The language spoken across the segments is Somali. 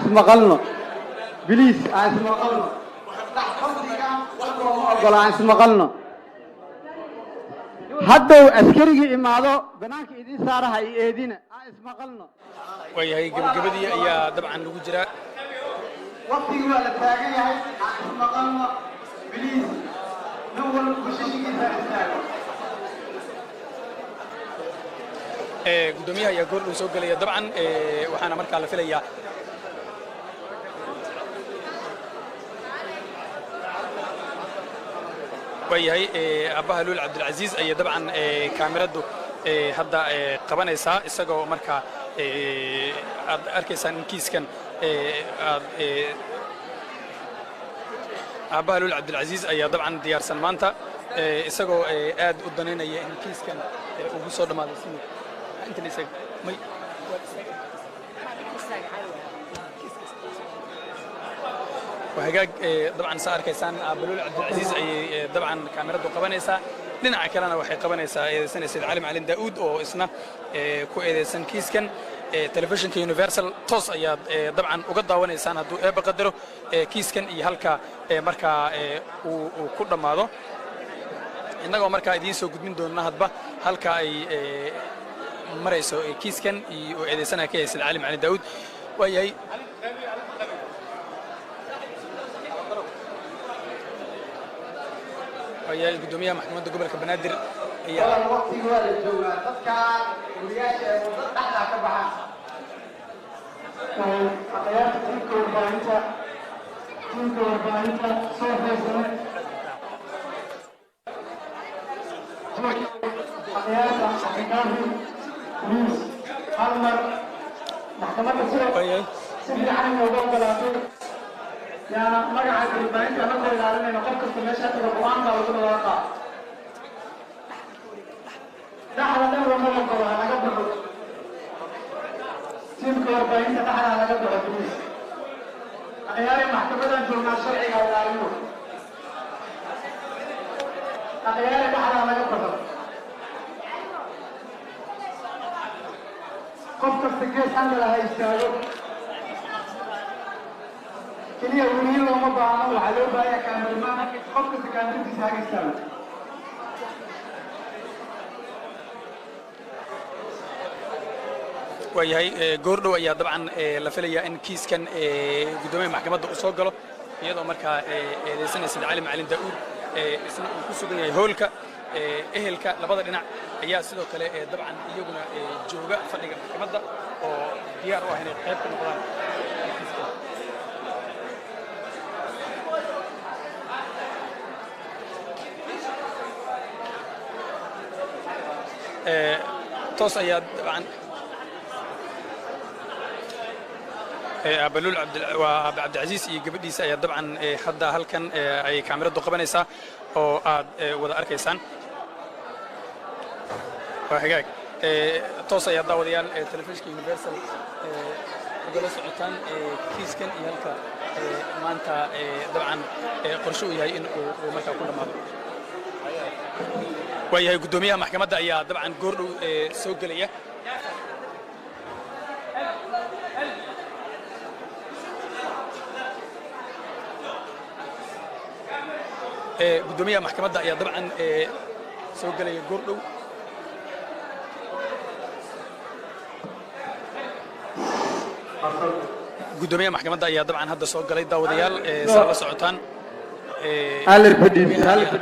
مقلنا بليس عايز مقلنا ولا عايز مقلنا حتى عسكري إمادو بناك إدي صارها إيدينا عايز مقلنا وهي قبدي يا طبعا لو جرا وقتي ولا تاجي عايز مقلنا بليس نول بوشيشي كده قدوميها يا جورلو soo galaya dabcan waxaana markaa la filayaa wayahay abaha luul cabdilcaziis ayaa dabcan kaamiradu hadda qabanaysaa isagoo markaa aad arkaysaan in kiiskan abaha luul cabdilcaziis ayaa dabcan diyaarsan maanta isagoo aad u daneynaya in kiiskan ugu soo dhamaado si أنت اللي ساق مي وهجاج طبعا صار كيسان بلول عبد العزيز أي طبعا كاميرا قبنيسا لنا كلنا وحي قبنيسا سنة سيد عالم علي داود أو اسمه كو سن كيسكن تلفزيون كيونيفرسال توس أياد طبعا وقد ونيسان هدو بقدره كيسكن يهلكا مركا وكل ما هذا إنه مركا يدين سو قد من دون نهضة هلكا أي مريسو كيسكن وإذا سنة كيس العالم علي داود وياي وياي قدومية محكمة قبل كبنادر هي الوقت هو الجوال تذكر ولياش تحلى كبها أخيار تلك وباينتا صوفي سنة أخيار حكامي ميس حلمر محكمة السلطة سبيل عن موضوع بلاتور يا مقعد الباينتا نقول لعلنا نقول كمشهد الرقوان داود الواقع دحل دور مرة قبل على قبل تيم كورباين دحل على قبل الجلوس أخيار محكمة الجرم الشرعي أو العلوم أخيار دحل على قبل قفت السكيس عند لها يستاجر كلية ونيل وما بعنا وحلو بايا كامل ما قفت السكيس تساقي يستاجر وياي جوردو يا طبعا la filaya in kiiskan gudoomiyaha maxkamadda uu soo galo iyadoo markaa eedeysanaya sida cali macalin daa'uud isna uu ku sugan yahay hoolka ehelka labada dhinac ayaa sidoo kale dabcan iyaguna jooga fadhiga maxkamadda oo diyaar u ah inay qayb ka noqdaan toos ayaa dabcan بلول عبد العزيز يقبديس أي طبعا حدا هالكن أي كاميرا دقبنيسا أو وذا أركيسان وحقاك توصل يا داوديان تلفزيون يونيفرسال جلس عتان كيسكن يهلك ما أنت طبعا قرشوا يهاي إن ومركا كل ما وياي قدوميها محكمة أي طبعا جورو سوق ليه قدومية محكمة يا طبعا سوق لي جوردو قدومية محكمة يا طبعا هذا سوق لي داوديال صار سعوتان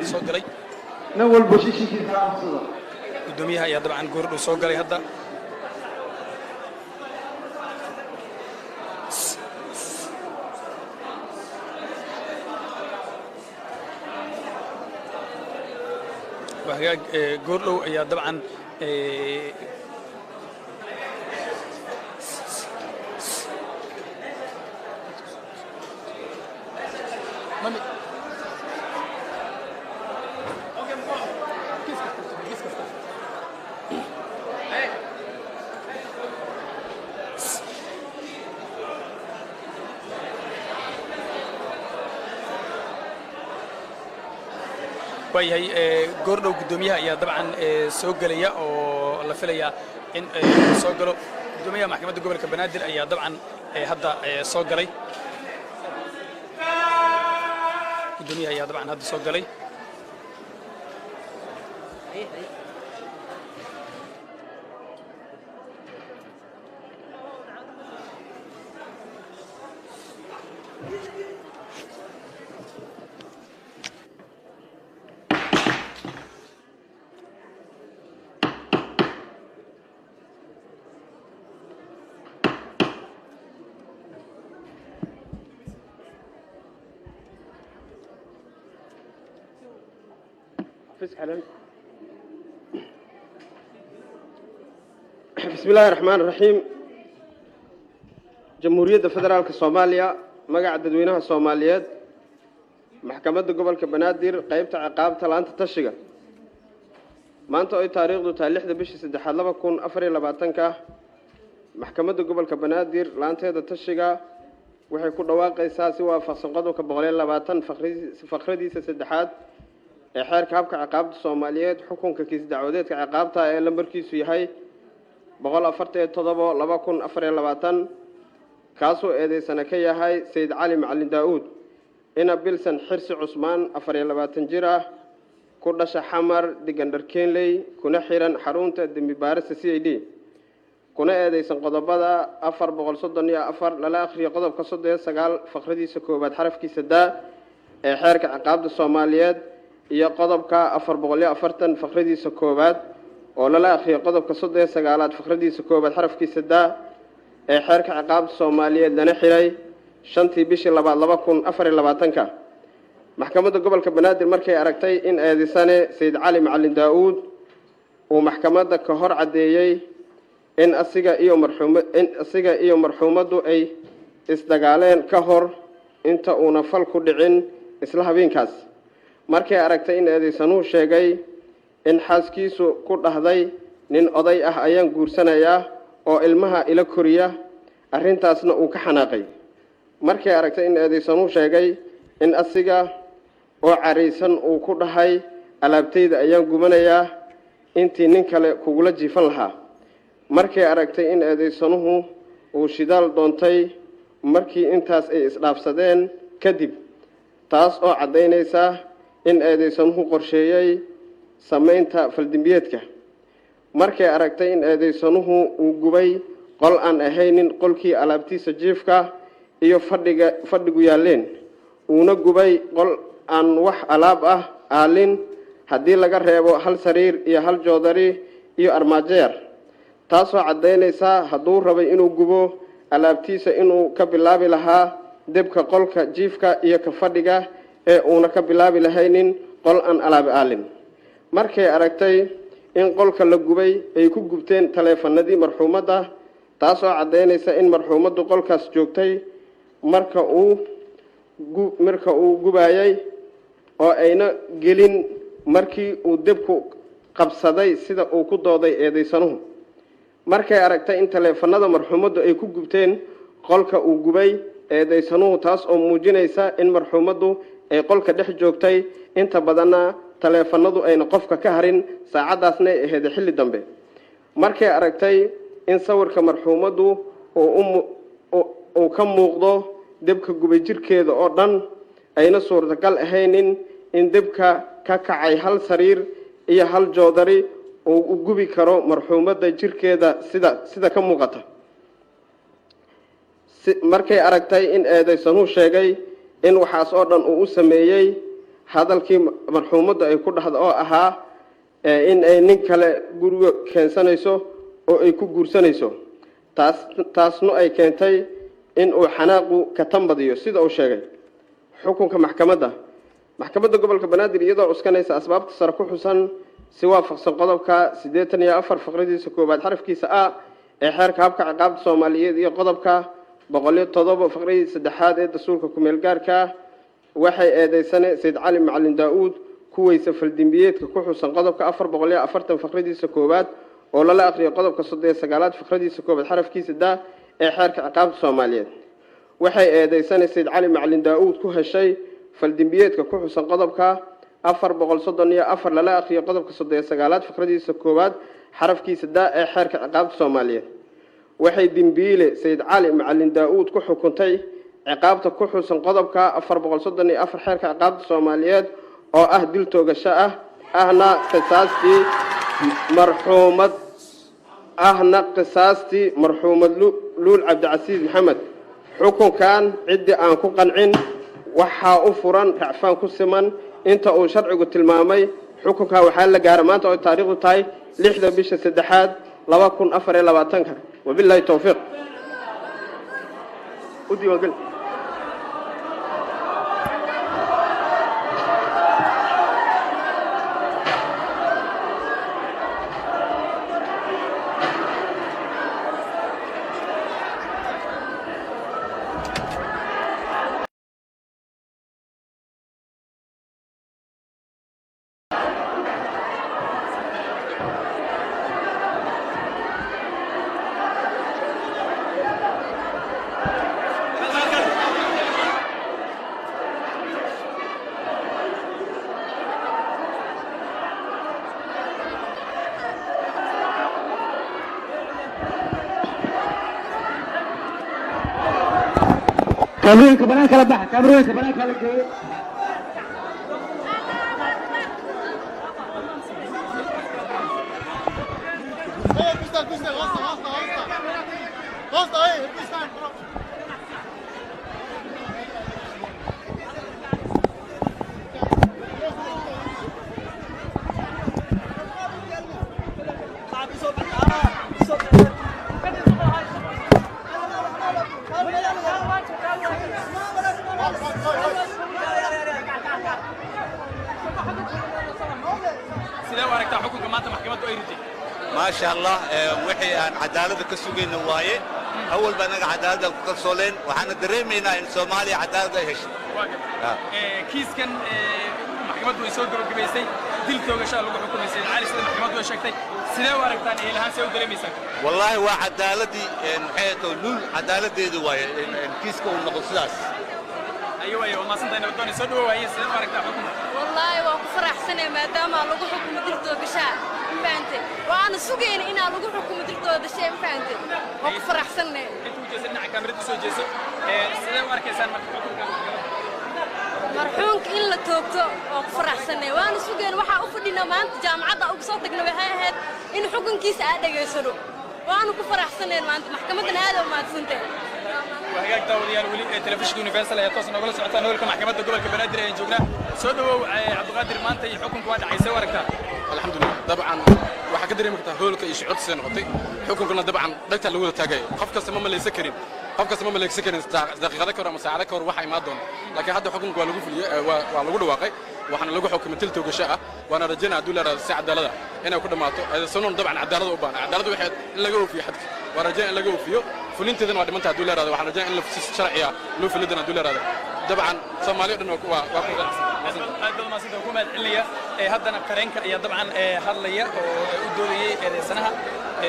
سوق لي نول بوشيشي كذا قدومية يا طبعا جوردو سوق لي هذا وهي جورلو يا طبعا مامي waayahay goordhow guddoomiyaha ayaa dabcan soo gelaya oo la filaya in soo galo guddoomiyaha maxkamadda gobolka banaadir ayaa dabcan hadda soo galay guddoomiyaha ayaa dabcan hadda soo galay بسم الله الرحمن الرحيم جمهورية فدرالك الصومالية مقع ددوينها الصوماليات محكمة قبل كبنادر قيبت عقاب تلانت تشيغا ما أنتو أي تاريخ دو تاليح دا بيشي سدحاد لبا كون أفري لباتنكا محكمة قبل كبنادر لانت هذا تشيغا وحي كون واقع ساسي وفقسن قدو كبغلين لباتن فخردي سدحاد xeerka habka ciqaabta Soomaaliyeed xukunka kiis dacwadeedka ciqaabta ee lambarkiisu yahay 147/2024 kaasoo eedeysana ka yahay Sayd Cali Macalin Daawud ina Bilsan Xirsi Cusmaan 24 jir ah ku dhashay Xamar Digandar Keenley kuna xiran xarunta dambi baarista CID kuna eedeysan qodobada 434 lala akhriyo qodobka 39 faqradiisa koobaad xarafkiisa da ee xeerka ciqaabta Soomaaliyeed iyo qodobka 440 faqradiisa koobaad oo lala akhriyo qodobka 39 faqradiisa koobaad xarafkiisa da ee xeerka ciqaabta Soomaaliyeed lana xiray 5tii bishii 2024 maxkamadda gobolka Banaadir markay aragtay in eedeysane Sayd Cali Macalin Daawud uu maxkamadda ka hor cadeeyay in asiga iyo marxuumadu ay isdagaaleen ka hor inta uu nafal ku dhicin isla habeenkaas markay aragtay in eedeysanuhu sheegay in xaaskiisu ku dhahday nin oday ah ayaan guursanayaa oo ilmaha ila koriya arrintaasna uu ka xanaaqay markay aragtay in eedeysanuhu sheegay in asiga oo careysan uu ku dhahay alaabtayda ayaan gubanayaa intii nin kale kugula jiifan lahaa markay aragtay in eedeysanuhu uu shidaal doontay markii intaas ay isdhaafsadeen kadib taas oo cadeynaysa in eedeysanuhu qorsheeyay sameynta faldambiyeedka markay aragtay in eedeysanuhu uu gubay qol aan ahaynin qolkii alaabtiisa jiifka iyo fadhigu yaaleen uuna gubay qol aan wax alaab ah aalin haddii laga reebo hal sariir iyo hal joodari iyo armaajo yar taasoo cadeynaysa hadduu rabay inuu gubo alaabtiisa inuu ka bilaabi lahaa debka qolka jiifka iyo ka fadhiga ee uuna ka bilaabi lahaynin qol aan alaab aalin markay aragtay in qolka la gubay ay ku gubteen taleefanadii marxuumadda taasoo cadeynaysa in marxuumaddu qolkaas joogtay marka uu gubayay oo ayna gelin markii uu debku qabsaday sida uu ku dooday eedeysanuhu markay aragtay in taleefanada marxuumaddu ay ku gubteen qolka uu gubay eedeysanuhu taas oo muujinaysa in marxuumaddu ay qolka dhex joogtay inta badanna taleefanadu ayna qofka ka harin saacadaasna ay ahayd xilli dambe markay aragtay in sawirka marxuumaddu uu ka muuqdo debka gubay jirkeeda oo dhan ayna suurtagal ahaynin in debka ka kacay hal sariir iyo hal joodari uu u gubi karo marxuumadda jirkeeda sida ka muuqata markay aragtay in eedeysanuhu sheegay in waxaas oo dhan uu u sameeyay hadalkii marxuumadda ay ku dhahdo oo ahaa in ay nin kale guriga keensanayso oo ay ku guursanayso taasna ay keentay in uu xanaaqu ka tambadiyo sida uu sheegay xukunka maxkamadda gobolka Banaadir iyadoo uskanaysa asbaabta sar ku xusan si waafaqsan qodobka 84 faqradiisa koobaad xarafkiisa a ee xeerka habka ciqaabta Soomaaliyeed iyo qodobka 107 faqradiisa saddexaad ee dastuurka ku meel gaarka waxay eedeysane Sayd Cali Macalin Daawud kuwaysa faldambiyeedka ku xusan qodobka 440 faqradiisa koobaad oo lala akhriyo qodobka 39 faqradiisa koobaad xarafkiisa da ee xeerka ciqaabta Soomaaliyeed waxay eedeysane Sayd Cali Macalin Daawud ku heshay faldambiyeedka ku xusan qodobka 434 lala akhriyo qodobka 39aad fikradiisa koowaad xarafkiisa daa ee xeerka ciqaabta Soomaaliyeed waxay dambiile Sayid Cali Macalin Daawud ku xukuntay ciqaabta ku xusan qodobka 434 xeerka ciqaabta Soomaaliyeed oo ah dil toogasho ahna qisaastii marxuumad Luul Cabdicasiis Maxamed xukunkan cidii aan ku qancin waxa u furan racfaan ku siman inta uu sharcigu tilmaamay xukunka waxa la gaaray maanta oo taariikhdu tahay 6 bisha 3aad 2024 wabillahi tawfiiq ودي وقل كاميرا كبنان كلا بحث كاميرا كبنان كلا جاي ما شاء الله وحي عن عدالة كسوقين وايه أول بنا عدالة كسولين وحنا دريمينا إن سومالي عدالة هش. كيس كان محكمة ويسود ركبيسي دل توجش على حكم يسير عالي سيد محكمة ويشكتي سنة ورقتان إيه لهان سيود دريميسك. والله وعدالة دي إن حياته لول عدالة دي وايه إن كيس كون نقصلاس. أيوة ما صدقنا ودوني سودوا وهي سنة ورقتها حكم. والله وفرح سنة ما دام على حكم دل توجش. فهمت وانا سوقين إن على حكم دل توجش فهمت وفرح سنة. أنتوا جالسين على كاميرا تسوجيسو سنة ورقتان مرحومك إلا توقتو وفرح سنة وانا سوقين وحا أفضلنا ما أنت جامعة أو صوتك نبهاهد إن حكم كيس أدق يسرو وانا كفرح سنة ما أنت محكمة هذا وما تسنتين. وهيك دوريال ولي تلفزيون يونيفرسال هي توصل نقول ساعتين نقول لكم محكمة قبل كبنادر يعني جونا سودوا عبد القادر ما أنت حكم كواد عايز ورقة. الحمد لله طبعا waxa ka dareemi kartaa hoolka iyo shucuurtiisa noqotay xukunkuna dabcan dhagta lagu wada taagay qof kasta ma maleysan karin daqiiqada kor ama saacada kor waxa imaan doona laakiin hadda xukunka waa lagu fuliyay waa lagu dhawaaqay waxaana lagu xukumay til toogasho waana rajaynaa hadduu leeyahay si cadaalada inay ku dhamaato aysan dabcan cadaalada u baahan cadaalada waxay in laga oofiyo xadka waa rajayn in laga oofiyo fulinteedana waa dhimanta hadduu leeyahay waxaan rajayn in la sharciya loo fulidan hadduu leeyahay dabcan Soomaaliya dhan waa ku qanacsan هذا ما صدق حكومة عليا هذا أنا كرينك يا طبعا هذا ودوري سنها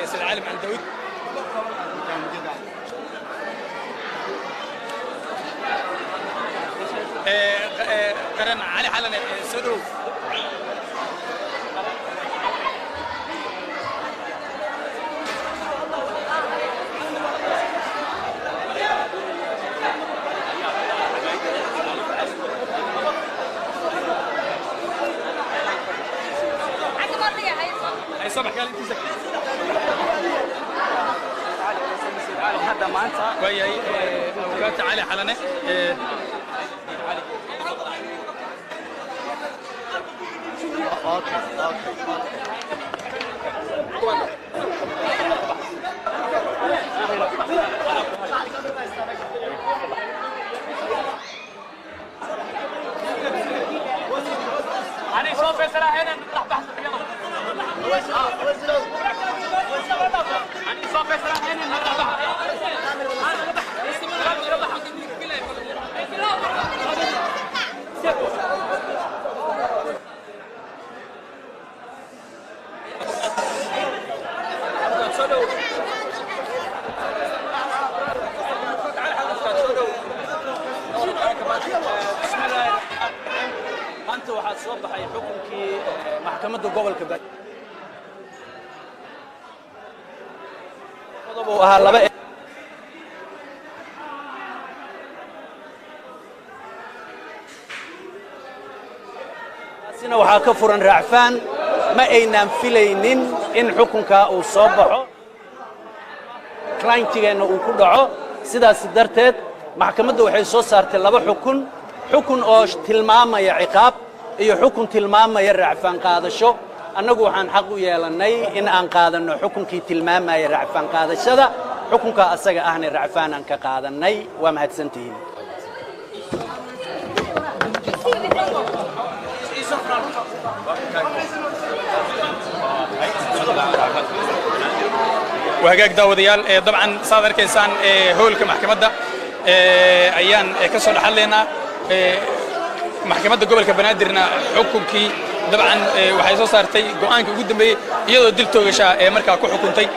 سيد عالم عن داود قرن علي حالنا سدو صباح قال انت زكي هذا ما انت وياي اوقات علي حلنه انا شوف ترى هنا راح بحث soo baxay xukunkii maxkamadda gobolka Banaadir qodob ahaa laba sina waxa ka furan raacfaan ma aynaan filaynin in xukunka uu soo baxo clientigeenna uu ku dhaco sidaas darteed maxkamadda waxay soo saartay laba xukun oo tilmaamaya ciqaab iyo xukun tilmaamaya raacfaan qaadasho annagu waxaan xaq u yeelanay in aan qaadanno xukunkii tilmaamaya raacfaan qaadashada xukunka asaga ahna raacfaan aan ka qaadanay waa mahadsantihiin وهجاك داوديال طبعا صادر كيسان هول كمحكمة أيان كسر حلنا محكمة قبل كبنادرنا حكمكي طبعا وحيصير صارتي قوانك قدام بي يدو دلتو غشا مركا كو حكمتي